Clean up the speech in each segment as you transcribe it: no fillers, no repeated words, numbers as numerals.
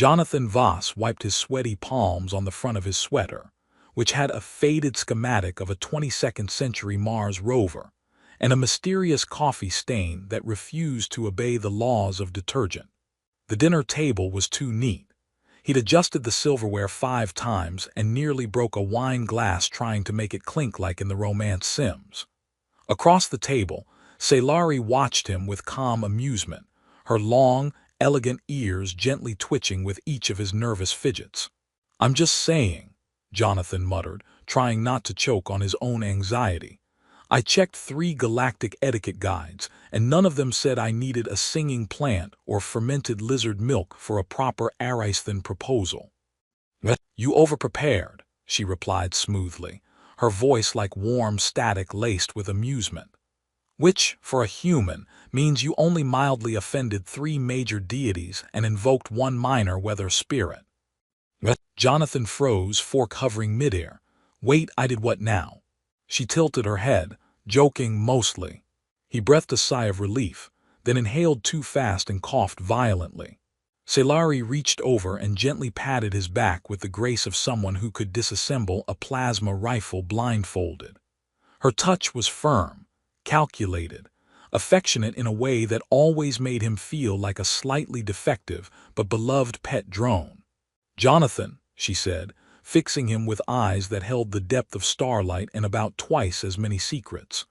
Jonathan Voss wiped his sweaty palms on the front of his sweater, which had a faded schematic of a 22nd century Mars rover and a mysterious coffee stain that refused to obey the laws of detergent. The dinner table was too neat. He'd adjusted the silverware 5 times and nearly broke a wine glass trying to make it clink like in the romance Sims. Across the table, Sailari watched him with calm amusement, her long, elegant ears gently twitching with each of his nervous fidgets. "I'm just saying," Jonathan muttered, trying not to choke on his own anxiety. "I checked 3 galactic etiquette guides, and none of them said I needed a singing plant or fermented lizard milk for a proper Ariston proposal." "You overprepared," she replied smoothly, her voice like warm static laced with amusement. "Which, for a human, means you only mildly offended 3 major deities and invoked 1 minor weather spirit." Jonathan froze, fork hovering midair. "Wait, I did what now?" She tilted her head, joking mostly. He breathed a sigh of relief, then inhaled too fast and coughed violently. Sailari reached over and gently patted his back with the grace of someone who could disassemble a plasma rifle blindfolded. Her touch was firm, calculated, affectionate in a way that always made him feel like a slightly defective but beloved pet drone. "Jonathan," she said, fixing him with eyes that held the depth of starlight and about twice as many secrets.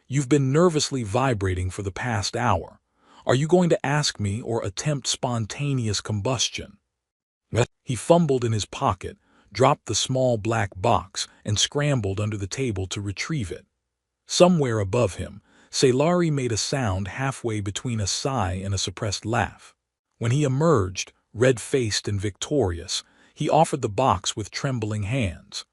"You've been nervously vibrating for the past hour. Are you going to ask me or attempt spontaneous combustion?" He fumbled in his pocket, dropped the small black box, and scrambled under the table to retrieve it. Somewhere above him, Sailari made a sound halfway between a sigh and a suppressed laugh. When he emerged, red-faced and victorious, he offered the box with trembling hands.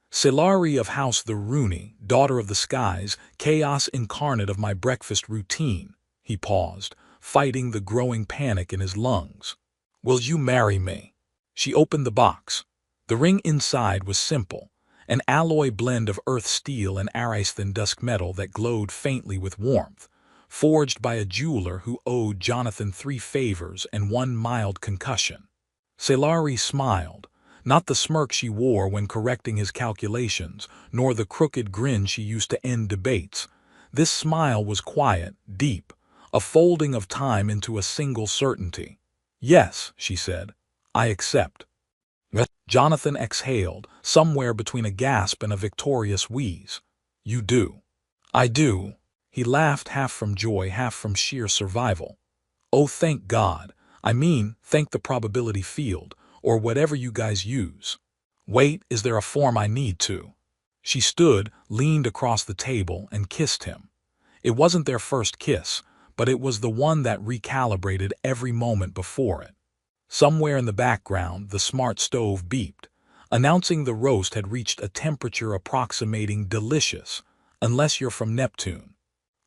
"Sailari of House the Rooney, daughter of the skies, chaos incarnate of my breakfast routine." He paused, fighting the growing panic in his lungs. "Will you marry me?" She opened the box. The ring inside was simple, an alloy blend of earth steel and Ariston dusk metal that glowed faintly with warmth, forged by a jeweler who owed Jonathan 3 favors and 1 mild concussion. Sailari smiled, not the smirk she wore when correcting his calculations, nor the crooked grin she used to end debates. This smile was quiet, deep, a folding of time into a single certainty. "Yes," she said, "I accept." Jonathan exhaled, somewhere between a gasp and a victorious wheeze. "You do?" "I do." He laughed, half from joy, half from sheer survival. "Oh, thank God. I mean, thank the probability field, or whatever you guys use. Wait, is there a form I need to?" She stood, leaned across the table, and kissed him. It wasn't their first kiss, but it was the one that recalibrated every moment before it. Somewhere in the background, the smart stove beeped, announcing the roast had reached a temperature approximating delicious, unless you're from Neptune.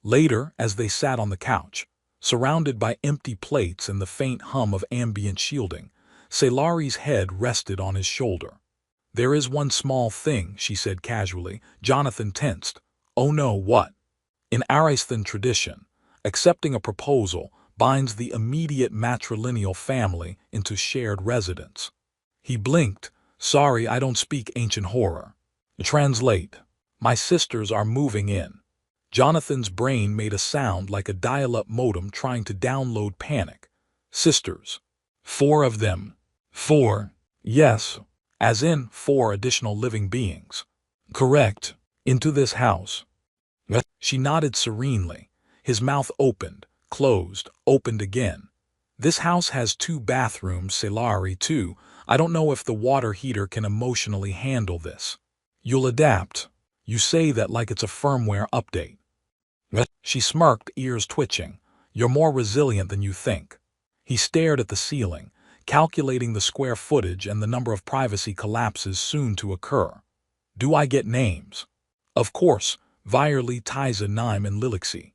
Later, as they sat on the couch, surrounded by empty plates and the faint hum of ambient shielding, Sailari's head rested on his shoulder. "There is one small thing," she said casually. Jonathan tensed. "Oh no, what?" "In Ariston tradition, accepting a proposal binds the immediate matrilineal family into shared residence." He blinked. "Sorry, I don't speak ancient horror." "Translate. My sisters are moving in." Jonathan's brain made a sound like a dial-up modem trying to download panic. "Sisters. 4 of them." "4? Yes. As in 4 additional living beings." "Correct. Into this house." She nodded serenely. His mouth opened, closed, opened again. "This house has 2 bathrooms, Sailari, 2. I don't know if the water heater can emotionally handle this." "You'll adapt. You say that like it's a firmware update." She smirked, ears twitching. "You're more resilient than you think." He stared at the ceiling, calculating the square footage and the number of privacy collapses soon to occur. "Do I get names?" "Of course, Virely, Tiza, Nime, and Lilixi."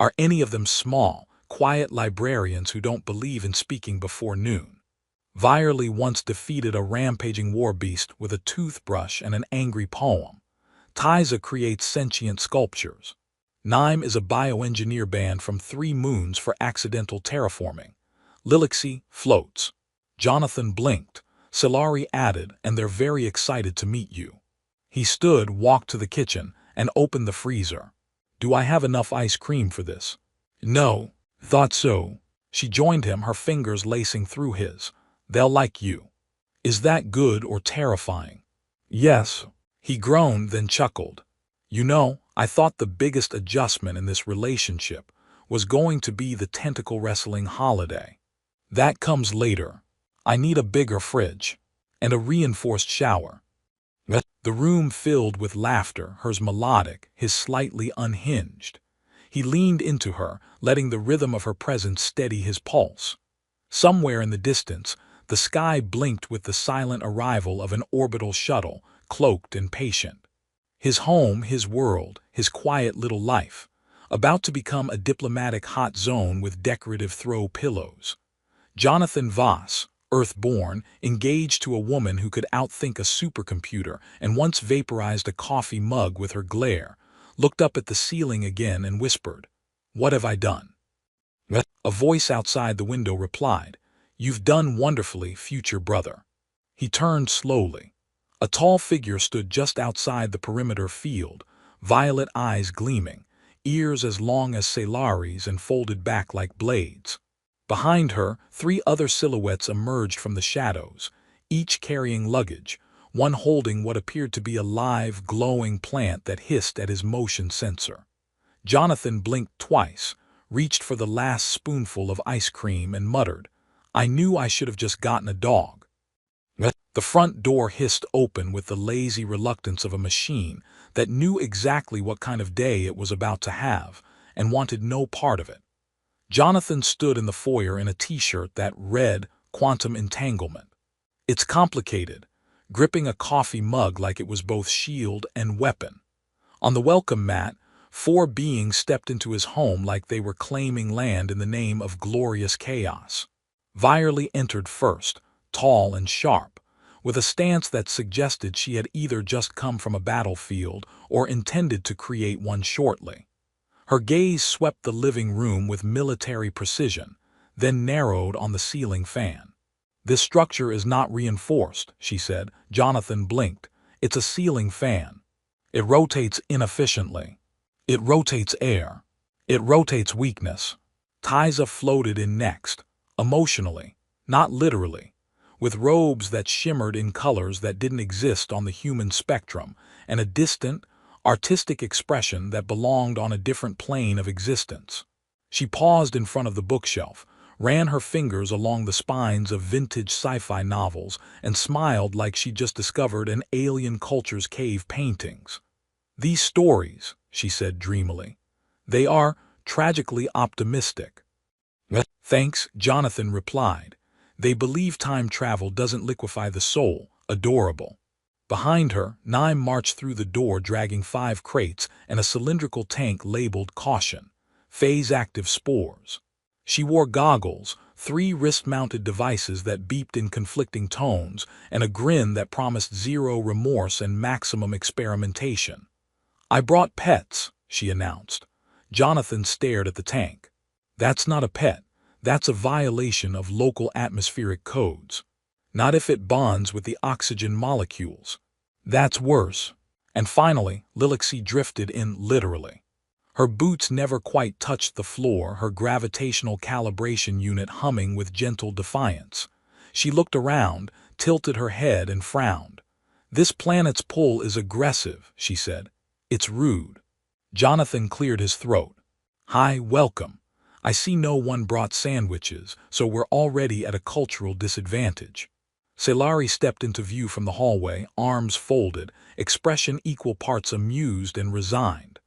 "Are any of them small, quiet librarians who don't believe in speaking before noon?" Virely once defeated a rampaging war beast with a toothbrush and an angry poem. Tiza creates sentient sculptures. Nime is a bioengineer banned from 3 moons for accidental terraforming. Lilixi floats. Jonathan blinked. Silari added, and they're very excited to meet you. He stood, walked to the kitchen, and opened the freezer. Do I have enough ice cream for this? No. Thought so. She joined him, her fingers lacing through his. They'll like you. Is that good or terrifying? Yes. He groaned, then chuckled. You know, I thought the biggest adjustment in this relationship was going to be the tentacle wrestling holiday. That comes later. I need a bigger fridge. And a reinforced shower. The room filled with laughter, hers melodic, his slightly unhinged. He leaned into her, letting the rhythm of her presence steady his pulse. Somewhere in the distance, the sky blinked with the silent arrival of an orbital shuttle, cloaked and patient. His home, his world, his quiet little life, about to become a diplomatic hot zone with decorative throw pillows. Jonathan Voss, Earth-born, engaged to a woman who could outthink a supercomputer and once vaporized a coffee mug with her glare, looked up at the ceiling again and whispered, "What have I done?" A voice outside the window replied, "You've done wonderfully, future brother." He turned slowly. A tall figure stood just outside the perimeter field, violet eyes gleaming, ears as long as Silari's and folded back like blades. Behind her, 3 other silhouettes emerged from the shadows, each carrying luggage, one holding what appeared to be a live, glowing plant that hissed at his motion sensor. Jonathan blinked twice, reached for the last spoonful of ice cream and muttered, "I knew I should have just gotten a dog." The front door hissed open with the lazy reluctance of a machine that knew exactly what kind of day it was about to have and wanted no part of it. Jonathan stood in the foyer in a t-shirt that read Quantum Entanglement. It's complicated, gripping a coffee mug like it was both shield and weapon. On the welcome mat, 4 beings stepped into his home like they were claiming land in the name of glorious chaos. Virely entered first, tall and sharp, with a stance that suggested she had either just come from a battlefield or intended to create one shortly. Her gaze swept the living room with military precision, then narrowed on the ceiling fan. "This structure is not reinforced," she said. Jonathan blinked. "It's a ceiling fan. It rotates inefficiently. It rotates air. It rotates weakness." Tiza floated in next, emotionally, not literally, with robes that shimmered in colors that didn't exist on the human spectrum, and a distant, artistic expression that belonged on a different plane of existence. She paused in front of the bookshelf, ran her fingers along the spines of vintage sci-fi novels, and smiled like she'd just discovered an alien culture's cave paintings. "These stories," she said dreamily, "they are tragically optimistic." "Thanks," Jonathan replied. "They believe time travel doesn't liquefy the soul." Adorable. Behind her, Naim marched through the door dragging 5 crates and a cylindrical tank labeled Caution, phase-active spores. She wore goggles, 3 wrist-mounted devices that beeped in conflicting tones, and a grin that promised zero remorse and maximum experimentation. "I brought pets," she announced. Jonathan stared at the tank. "That's not a pet. That's a violation of local atmospheric codes. Not if it bonds with the oxygen molecules. That's worse." And finally, Lilixie drifted in literally. Her boots never quite touched the floor, her gravitational calibration unit humming with gentle defiance. She looked around, tilted her head, and frowned. "This planet's pull is aggressive," she said. "It's rude." Jonathan cleared his throat. "Hi, welcome. I see no one brought sandwiches, so we're already at a cultural disadvantage." Silari stepped into view from the hallway, arms folded, expression equal parts amused and resigned.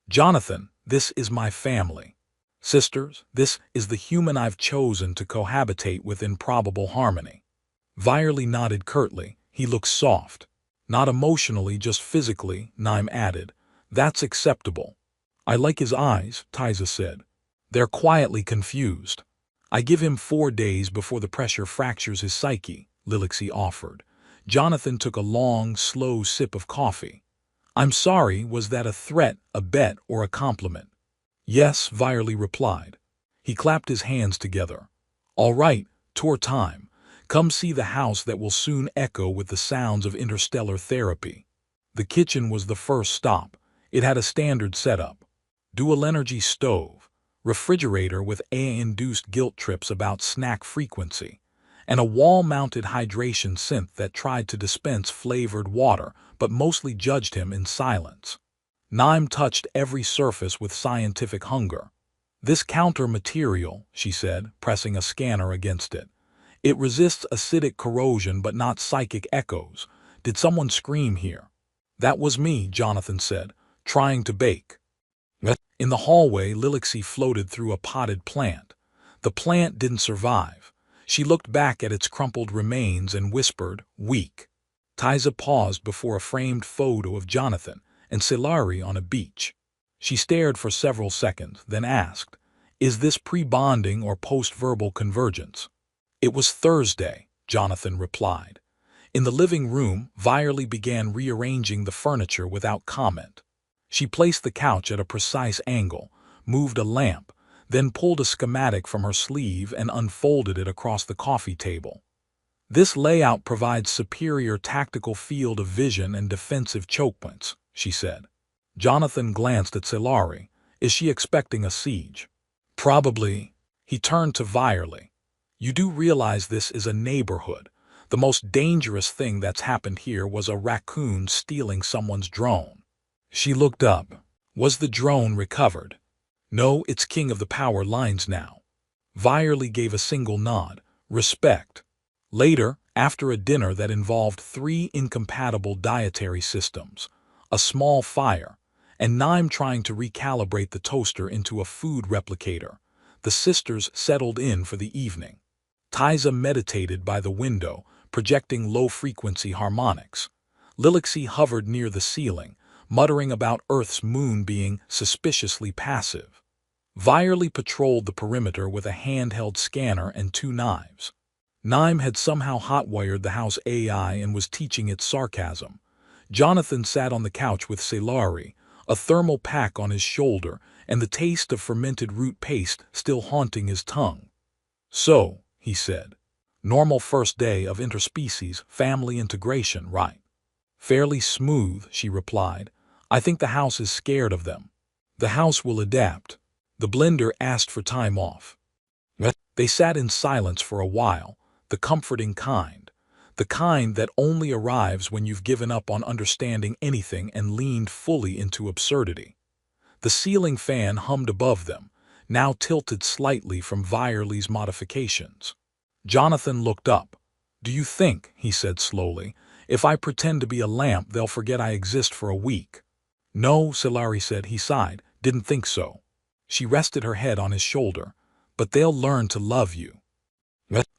"Jonathan, this is my family. Sisters, this is the human I've chosen to cohabitate with in probable harmony." Virely nodded curtly. "He looks soft." "Not emotionally, just physically," Naim added. "That's acceptable." "I like his eyes," Tiza said. "They're quietly confused." "I give him 4 days before the pressure fractures his psyche," Lilixie offered. Jonathan took a long, slow sip of coffee. "I'm sorry, was that a threat, a bet, or a compliment?" "Yes," Virely replied. He clapped his hands together. "All right, tour time. Come see the house that will soon echo with the sounds of interstellar therapy. The kitchen was the first stop. It had a standard setup. Dual-energy stove, refrigerator with AI-induced guilt trips about snack frequency, and a wall-mounted hydration synth that tried to dispense flavored water but mostly judged him in silence. Naim touched every surface with scientific hunger. "This counter material," she said, pressing a scanner against it. "It resists acidic corrosion but not psychic echoes. Did someone scream here?" "That was me," Jonathan said, "trying to bake." In the hallway, Lilixie floated through a potted plant. The plant didn't survive. She looked back at its crumpled remains and whispered, "Weak." Tiza paused before a framed photo of Jonathan and Silari on a beach. She stared for several seconds, then asked, "Is this pre-bonding or post-verbal convergence?" "It was Thursday," Jonathan replied. In the living room, Virely began rearranging the furniture without comment. She placed the couch at a precise angle, moved a lamp, then pulled a schematic from her sleeve and unfolded it across the coffee table. "This layout provides superior tactical field of vision and defensive choke points," she said. Jonathan glanced at Silari. "Is she expecting a siege?" "Probably." He turned to Virely. "You do realize this is a neighborhood. The most dangerous thing that's happened here was a raccoon stealing someone's drone." She looked up. "Was the drone recovered?" "No, it's king of the power lines now." Virely gave a single nod. "Respect." Later, after a dinner that involved 3 incompatible dietary systems, a small fire, and Naim trying to recalibrate the toaster into a food replicator, the sisters settled in for the evening. Tiza meditated by the window, projecting low-frequency harmonics. Lilixie hovered near the ceiling, muttering about Earth's moon being suspiciously passive. Virely patrolled the perimeter with a handheld scanner and 2 knives. Naim had somehow hotwired the house AI and was teaching it sarcasm. Jonathan sat on the couch with Silari, a thermal pack on his shoulder and the taste of fermented root paste still haunting his tongue. "So," he said, "normal first day of interspecies family integration, right?" "Fairly smooth," she replied. "I think the house is scared of them." "The house will adapt." The blender asked for time off. They sat in silence for a while, the comforting kind. The kind that only arrives when you've given up on understanding anything and leaned fully into absurdity. The ceiling fan hummed above them, now tilted slightly from Virely's modifications. Jonathan looked up. "Do you think," he said slowly, "if I pretend to be a lamp they'll forget I exist for a week?" "No," Silari said. He sighed. "Didn't think so." She rested her head on his shoulder. "But they'll learn to love you."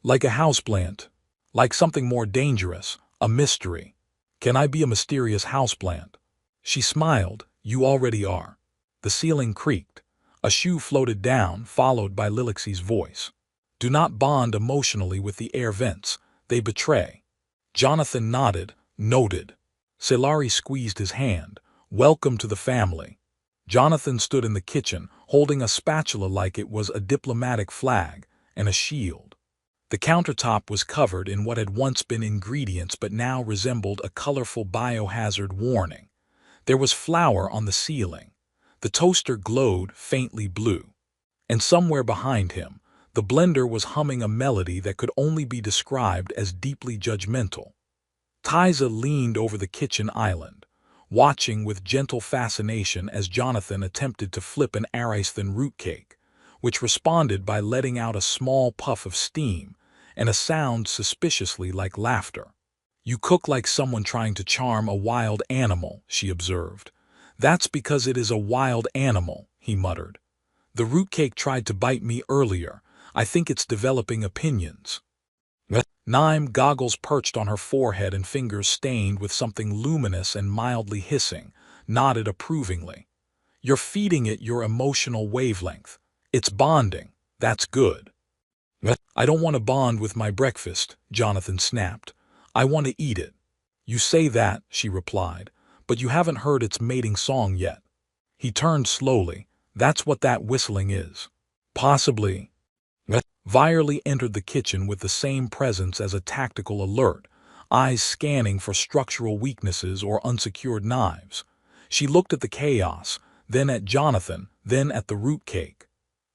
"Like a houseplant. Like something more dangerous, a mystery." "Can I be a mysterious houseplant?" She smiled. "You already are." The ceiling creaked. A shoe floated down, followed by Lilixie's voice. "Do not bond emotionally with the air vents. They betray." Jonathan nodded. "Noted." Silari squeezed his hand. "Welcome to the family." Jonathan stood in the kitchen, holding a spatula like it was a diplomatic flag, and a shield. The countertop was covered in what had once been ingredients but now resembled a colorful biohazard warning. There was flour on the ceiling. The toaster glowed faintly blue. And somewhere behind him, the blender was humming a melody that could only be described as deeply judgmental. Tiza leaned over the kitchen island, watching with gentle fascination as Jonathan attempted to flip an Ariston root cake, which responded by letting out a small puff of steam and a sound suspiciously like laughter. "You cook like someone trying to charm a wild animal," she observed. "That's because it is a wild animal," he muttered. "The root cake tried to bite me earlier. I think it's developing opinions." Naim, goggles perched on her forehead and fingers stained with something luminous and mildly hissing, nodded approvingly. "You're feeding it your emotional wavelength. It's bonding. That's good." "I don't want to bond with my breakfast," Jonathan snapped. "I want to eat it." "You say that," she replied, "but you haven't heard its mating song yet." He turned slowly. "That's what that whistling is." "Possibly." Virely entered the kitchen with the same presence as a tactical alert, eyes scanning for structural weaknesses or unsecured knives. She looked at the chaos, then at Jonathan, then at the root cake.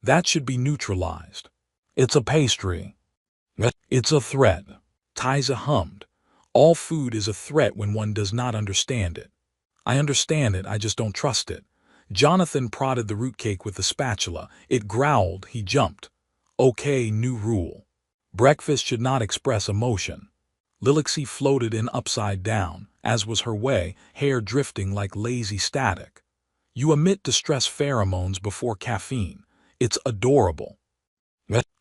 That should be neutralized. It's a pastry. It's a threat. Tiza hummed. All food is a threat when one does not understand it. I understand it, I just don't trust it. Jonathan prodded the root cake with the spatula. It growled, he jumped. Okay, new rule. Breakfast should not express emotion. Lilixie floated in upside down, as was her way, hair drifting like lazy static. You emit distress pheromones before caffeine. It's adorable.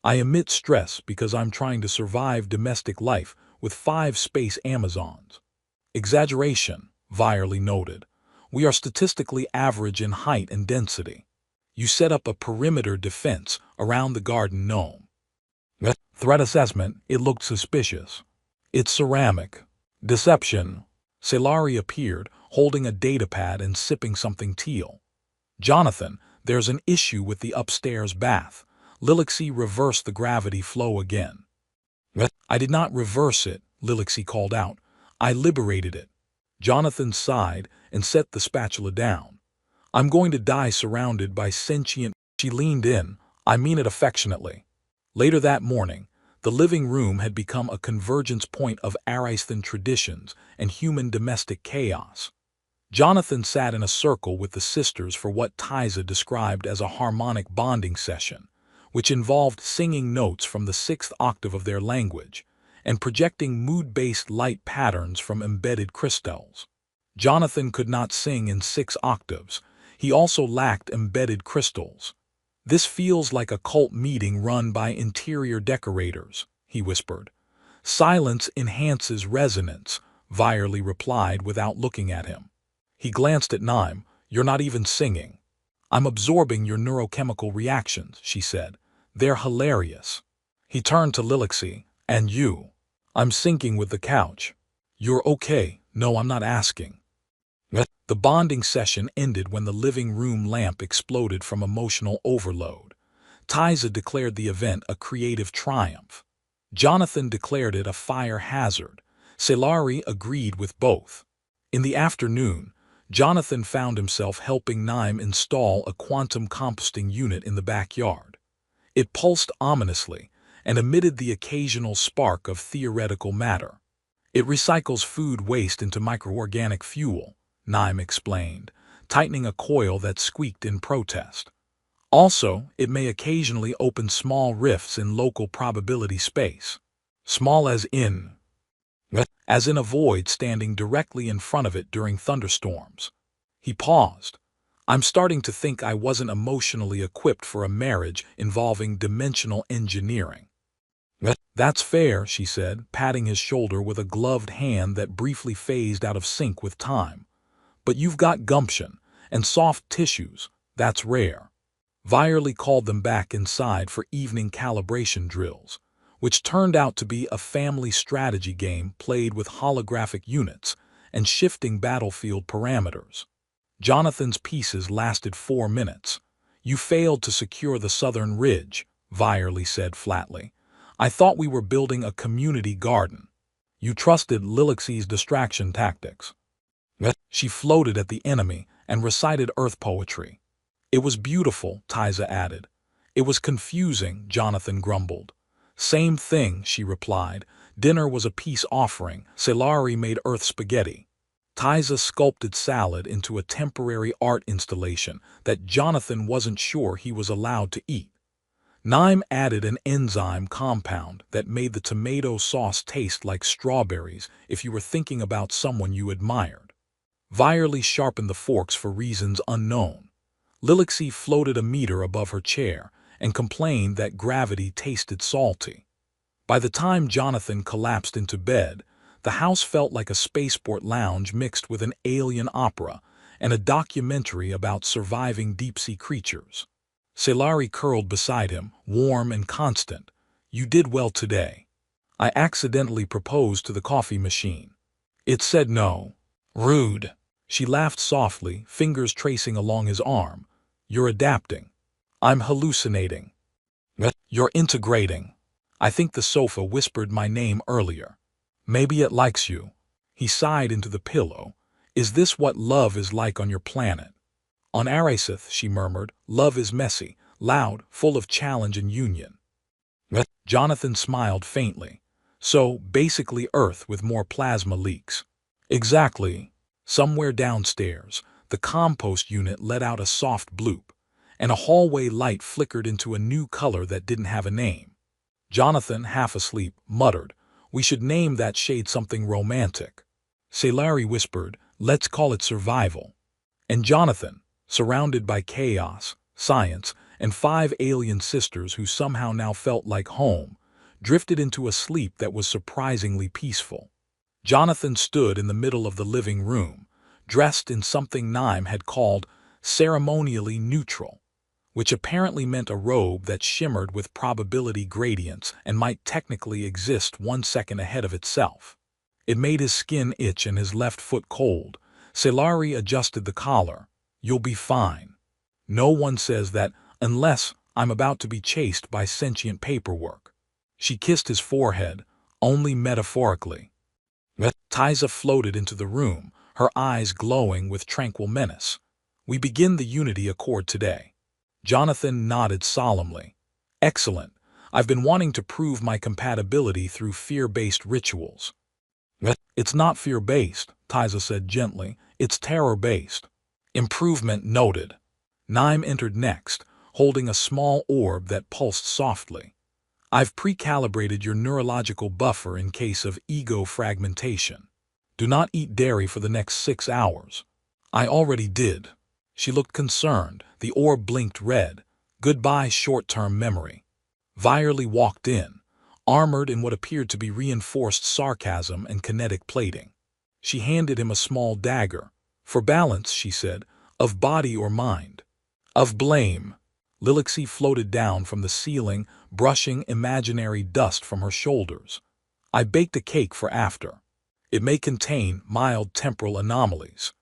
I emit stress because I'm trying to survive domestic life with 5 space Amazons. Exaggeration, Virely noted. We are statistically average in height and density. You set up a perimeter defense around the garden gnome. Threat assessment, it looked suspicious. It's ceramic. Deception. Celari appeared, holding a datapad and sipping something teal. Jonathan, there's an issue with the upstairs bath. Lilixie reversed the gravity flow again. I did not reverse it, Lilixie called out. I liberated it. Jonathan sighed and set the spatula down. I'm going to die surrounded by sentient... She leaned in. I mean it affectionately. Later that morning, the living room had become a convergence point of Aristan traditions and human domestic chaos. Jonathan sat in a circle with the sisters for what Tiza described as a harmonic bonding session, which involved singing notes from the 6th octave of their language and projecting mood-based light patterns from embedded crystals. Jonathan could not sing in 6 octaves. He also lacked embedded crystals. This feels like a cult meeting run by interior decorators, he whispered. Silence enhances resonance, Virely replied without looking at him. He glanced at Naim. You're not even singing. I'm absorbing your neurochemical reactions, she said. They're hilarious. He turned to Lilixie. And you? I'm syncing with the couch. You're okay. No, I'm not asking. The bonding session ended when the living room lamp exploded from emotional overload. Tiza declared the event a creative triumph. Jonathan declared it a fire hazard. Celari agreed with both. In the afternoon, Jonathan found himself helping Naim install a quantum composting unit in the backyard. It pulsed ominously and emitted the occasional spark of theoretical matter. It recycles food waste into microorganic fuel, Naim explained, tightening a coil that squeaked in protest. Also, it may occasionally open small rifts in local probability space. Small as in a void standing directly in front of it during thunderstorms. He paused. I'm starting to think I wasn't emotionally equipped for a marriage involving dimensional engineering. That's fair, she said, patting his shoulder with a gloved hand that briefly phased out of sync with time. But you've got gumption and soft tissues. That's rare. Virely called them back inside for evening calibration drills, which turned out to be a family strategy game played with holographic units and shifting battlefield parameters. Jonathan's pieces lasted 4 minutes. You failed to secure the southern ridge, Virely said flatly. I thought we were building a community garden. You trusted Lilixie's distraction tactics. She floated at the enemy and recited earth poetry. It was beautiful, Tiza added. It was confusing, Jonathan grumbled. Same thing, she replied. Dinner was a peace offering. Celari made earth spaghetti. Tiza sculpted salad into a temporary art installation that Jonathan wasn't sure he was allowed to eat. Naim added an enzyme compound that made the tomato sauce taste like strawberries if you were thinking about someone you admired. Virely sharpened the forks for reasons unknown. Lilixie floated a meter above her chair and complained that gravity tasted salty. By the time Jonathan collapsed into bed, the house felt like a spaceport lounge mixed with an alien opera and a documentary about surviving deep-sea creatures. Celari curled beside him, warm and constant. You did well today. I accidentally proposed to the coffee machine. It said no. Rude. She laughed softly, fingers tracing along his arm. You're adapting. I'm hallucinating. You're integrating. I think the sofa whispered my name earlier. Maybe it likes you. He sighed into the pillow. Is this what love is like on your planet? On Arasith, she murmured, love is messy, loud, full of challenge and union. Jonathan smiled faintly. So, basically Earth with more plasma leaks. Exactly. Somewhere downstairs, the compost unit let out a soft bloop, and a hallway light flickered into a new color that didn't have a name. Jonathan, half asleep, muttered, we should name that shade something romantic. Salari whispered, let's call it survival. And Jonathan, surrounded by chaos, science, and 5 alien sisters who somehow now felt like home, drifted into a sleep that was surprisingly peaceful. Jonathan stood in the middle of the living room, dressed in something Naim had called ceremonially neutral, which apparently meant a robe that shimmered with probability gradients and might technically exist 1 second ahead of itself. It made his skin itch and his left foot cold. Salari adjusted the collar. You'll be fine. No one says that unless I'm about to be chased by sentient paperwork. She kissed his forehead, only metaphorically. Tiza floated into the room, her eyes glowing with tranquil menace. We begin the Unity Accord today. Jonathan nodded solemnly. Excellent. I've been wanting to prove my compatibility through fear-based rituals. It's not fear-based, Tiza said gently. It's terror-based. Improvement noted. Naim entered next, holding a small orb that pulsed softly. I've pre-calibrated your neurological buffer in case of ego fragmentation. Do not eat dairy for the next 6 hours. I already did. She looked concerned. The orb blinked red. Goodbye short-term memory. Vyerly walked in, armored in what appeared to be reinforced sarcasm and kinetic plating. She handed him a small dagger. For balance, she said, of body or mind. Of blame. Lilixie floated down from the ceiling, brushing imaginary dust from her shoulders. I baked a cake for after. It may contain mild temporal anomalies.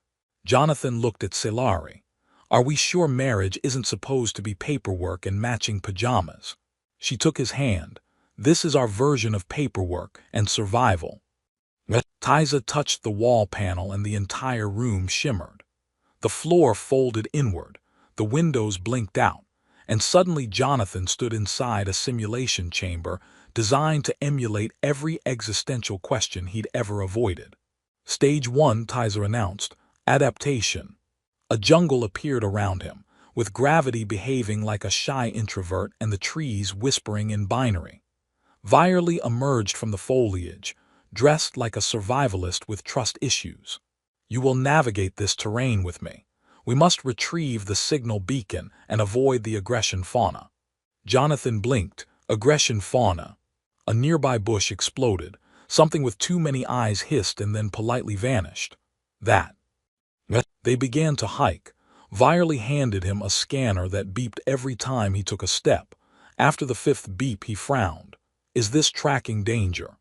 Jonathan looked at Salari. Are we sure marriage isn't supposed to be paperwork and matching pajamas? She took his hand. This is our version of paperwork and survival. Tiza touched the wall panel and the entire room shimmered. The floor folded inward, the windows blinked out, and suddenly Jonathan stood inside a simulation chamber designed to emulate every existential question he'd ever avoided. Stage 1, Tiza announced, adaptation. A jungle appeared around him, with gravity behaving like a shy introvert and the trees whispering in binary. Vyerly emerged from the foliage, dressed like a survivalist with trust issues. You will navigate this terrain with me. We must retrieve the signal beacon and avoid the aggression fauna. Jonathan blinked. Aggression fauna. A nearby bush exploded. Something with too many eyes hissed and then politely vanished. That. They began to hike. Vyerly handed him a scanner that beeped every time he took a step. After the 5th beep, he frowned. Is this tracking danger?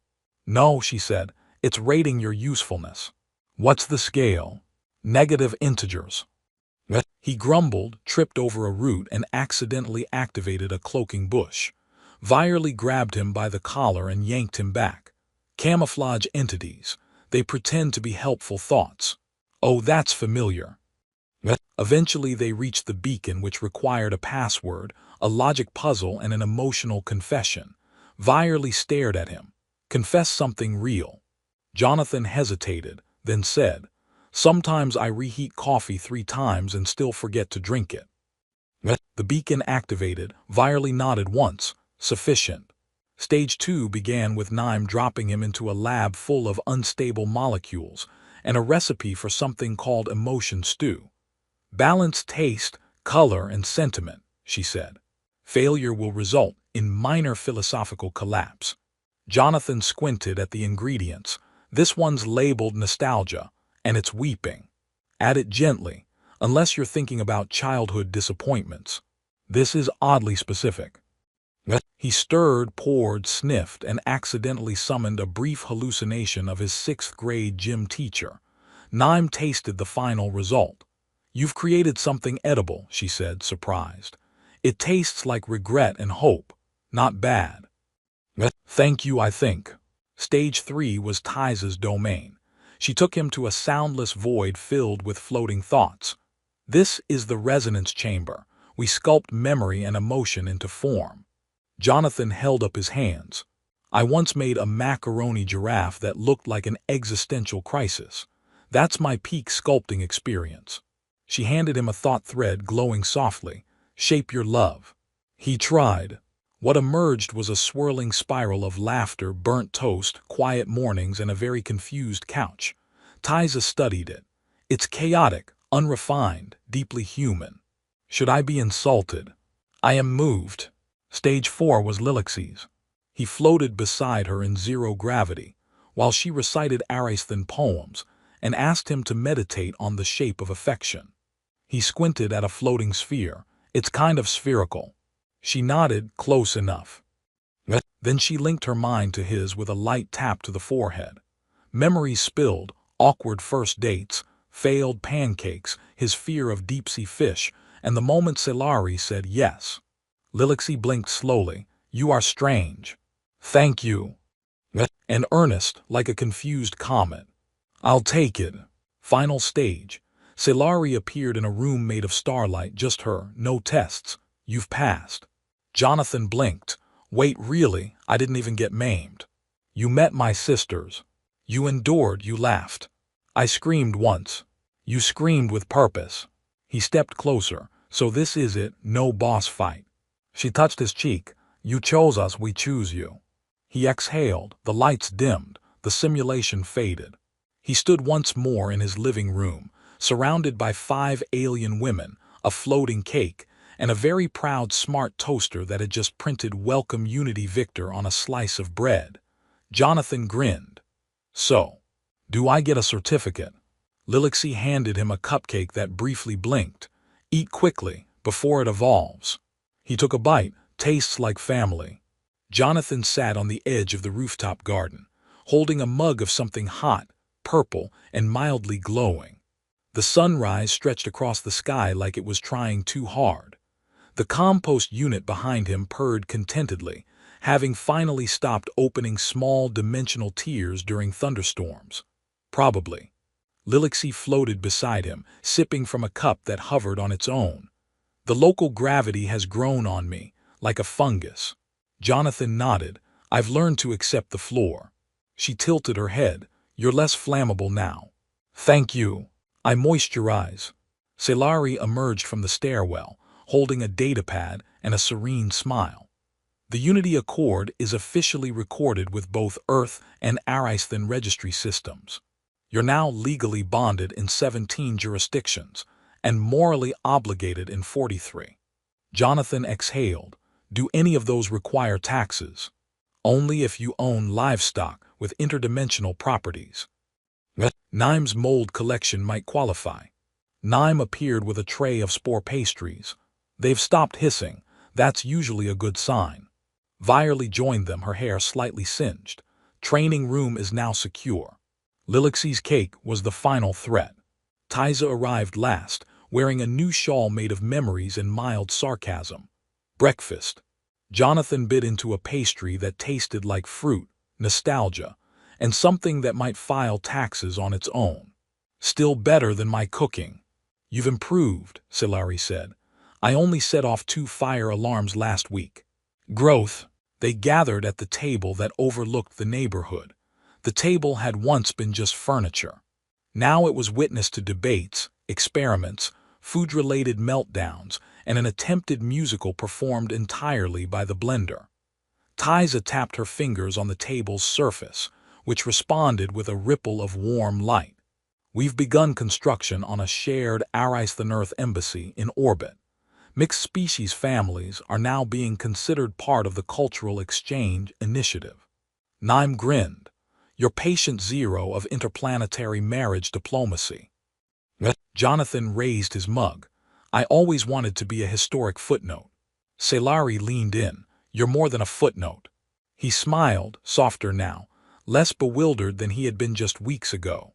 No, she said. It's rating your usefulness. What's the scale? Negative integers. He grumbled, tripped over a root, and accidentally activated a cloaking bush. Vyerly grabbed him by the collar and yanked him back. Camouflage entities. They pretend to be helpful thoughts. Oh, that's familiar. Eventually they reached the beacon, which required a password, a logic puzzle, and an emotional confession. Vyerly stared at him. Confess something real. Jonathan hesitated, then said, sometimes I reheat coffee 3 times and still forget to drink it. The beacon activated. Vyerly nodded once. Sufficient. Stage 2 began with Naim dropping him into a lab full of unstable molecules and a recipe for something called emotion stew. Balance taste, color, and sentiment, she said. Failure will result in minor philosophical collapse. Jonathan squinted at the ingredients. This one's labeled nostalgia, and it's weeping. Add it gently, unless you're thinking about childhood disappointments. This is oddly specific. He stirred, poured, sniffed, and accidentally summoned a brief hallucination of his 6th grade gym teacher. Naim tasted the final result. You've created something edible, she said, surprised. It tastes like regret and hope, Not bad. Thank you, I think. Stage 3 was Tiza's domain. She took him to a soundless void filled with floating thoughts. This is the resonance chamber. We sculpt memory and emotion into form. Jonathan held up his hands. I once made a macaroni giraffe that looked like an existential crisis. That's my peak sculpting experience. She handed him a thought thread glowing softly. Shape your love. He tried. What emerged was a swirling spiral of laughter, burnt toast, quiet mornings, and a very confused couch. Tiza studied it. It's chaotic, unrefined, deeply human. Should I be insulted? I am moved. Stage 4 was Lilix's. He floated beside her in zero gravity, while she recited Aristhan poems, and asked him to meditate on the shape of affection. He squinted at a floating sphere. It's kind of spherical. She nodded, close enough. Then she linked her mind to his with a light tap to the forehead. Memories spilled, awkward first dates, failed pancakes, his fear of deep-sea fish, and the moment Selari said yes. Lilixi blinked slowly. You are strange. Thank you. And earnest, like a confused comet. I'll take it. Final stage. Selari appeared in a room made of starlight, just her, no tests. You've passed. Jonathan blinked. Wait, really? I didn't even get maimed. You met my sisters. You endured, you laughed. I screamed once. You screamed with purpose. He stepped closer. So this is it, no boss fight. She touched his cheek. You chose us, we choose you. He exhaled, the lights dimmed, the simulation faded. He stood once more in his living room, surrounded by 5 alien women, a floating cake, and a very proud smart toaster that had just printed Welcome Unity Victor on a slice of bread. Jonathan grinned. So, do I get a certificate? Lilixi handed him a cupcake that briefly blinked. Eat quickly, before it evolves. He took a bite. Tastes like family. Jonathan sat on the edge of the rooftop garden, holding a mug of something hot, purple, and mildly glowing. The sunrise stretched across the sky like it was trying too hard. The compost unit behind him purred contentedly, having finally stopped opening small dimensional tears during thunderstorms. Probably. Lilixi floated beside him, sipping from a cup that hovered on its own. The local gravity has grown on me, like a fungus. Jonathan nodded. I've learned to accept the floor. She tilted her head. You're less flammable now. Thank you. I moisturize. Selari emerged from the stairwell, holding a datapad and a serene smile. The Unity Accord is officially recorded with both Earth and Aristhan registry systems. You're now legally bonded in 17 jurisdictions and morally obligated in 43. Jonathan exhaled. Do any of those require taxes? Only if you own livestock with interdimensional properties. Nime's mold collection might qualify. Nime appeared with a tray of spore pastries. They've stopped hissing. That's usually a good sign. Virely joined them, her hair slightly singed. Training room is now secure. Lilixi's cake was the final threat. Tiza arrived last, wearing a new shawl made of memories and mild sarcasm. Breakfast. Jonathan bit into a pastry that tasted like fruit, nostalgia, and something that might file taxes on its own. Still better than my cooking. You've improved, Selari said. I only set off 2 fire alarms last week. Growth. They gathered at the table that overlooked the neighborhood. The table had once been just furniture. Now it was witness to debates, experiments, food-related meltdowns, and an attempted musical performed entirely by the blender. Tiza tapped her fingers on the table's surface, which responded with a ripple of warm light. We've begun construction on a shared Aristhan Earth embassy in orbit. Mixed-species families are now being considered part of the Cultural Exchange Initiative. Nime grinned. Your patient zero of interplanetary marriage diplomacy. Jonathan raised his mug. I always wanted to be a historic footnote. Selari leaned in. You're more than a footnote. He smiled, softer now, less bewildered than he had been just weeks ago.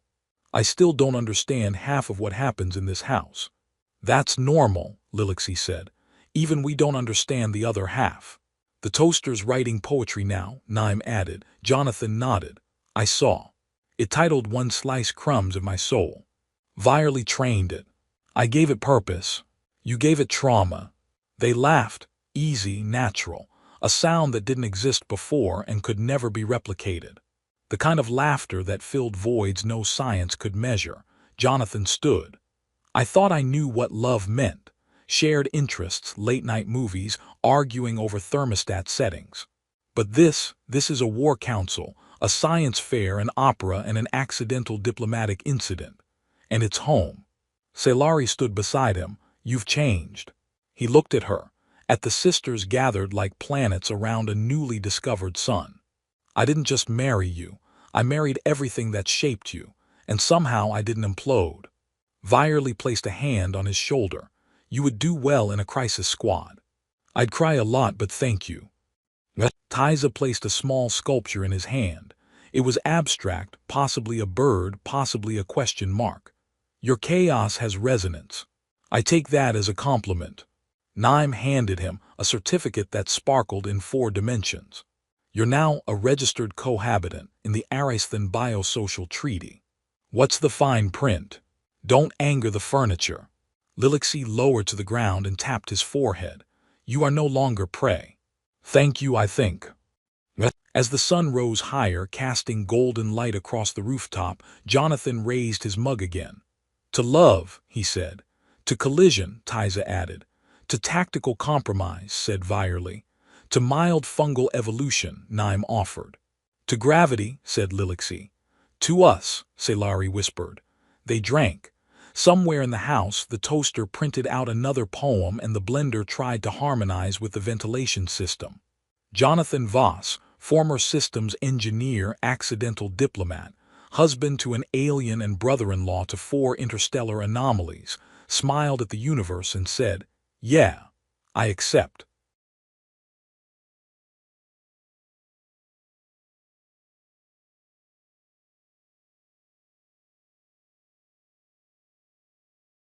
I still don't understand half of what happens in this house. That's normal, Lilixi said. Even we don't understand the other half. The toaster's writing poetry now, Naim added. Jonathan nodded. I saw. It titled One Slice Crumbs of My Soul. Vilely trained it. I gave it purpose. You gave it trauma. They laughed, easy, natural, a sound that didn't exist before and could never be replicated. The kind of laughter that filled voids no science could measure. Jonathan stood. I thought I knew what love meant. Shared interests, late-night movies, arguing over thermostat settings. But this is a war council, a science fair, an opera, and an accidental diplomatic incident. And it's home. Celari stood beside him. You've changed. He looked at her, at the sisters gathered like planets around a newly discovered sun. I didn't just marry you. I married everything that shaped you, and somehow I didn't implode. Viley placed a hand on his shoulder. You would do well in a crisis squad. I'd cry a lot, but thank you. Tyza placed a small sculpture in his hand. It was abstract, possibly a bird, possibly a question mark. Your chaos has resonance. I take that as a compliment. Naim handed him a certificate that sparkled in 4 dimensions. You're now a registered cohabitant in the Ariston Biosocial Treaty. What's the fine print? Don't anger the furniture. Lilixi lowered to the ground and tapped his forehead. You are no longer prey. Thank you, I think. As the sun rose higher, casting golden light across the rooftop, Jonathan raised his mug again. To love, he said. To collision, Tyza added. To tactical compromise, said Viley. To mild fungal evolution, Naim offered. To gravity, said Lilixi. To us, Celari whispered. They drank. Somewhere in the house, the toaster printed out another poem and the blender tried to harmonize with the ventilation system. Jonathan Voss, former systems engineer, accidental diplomat, husband to an alien and brother-in-law to 4 interstellar anomalies, smiled at the universe and said, Yeah, I accept.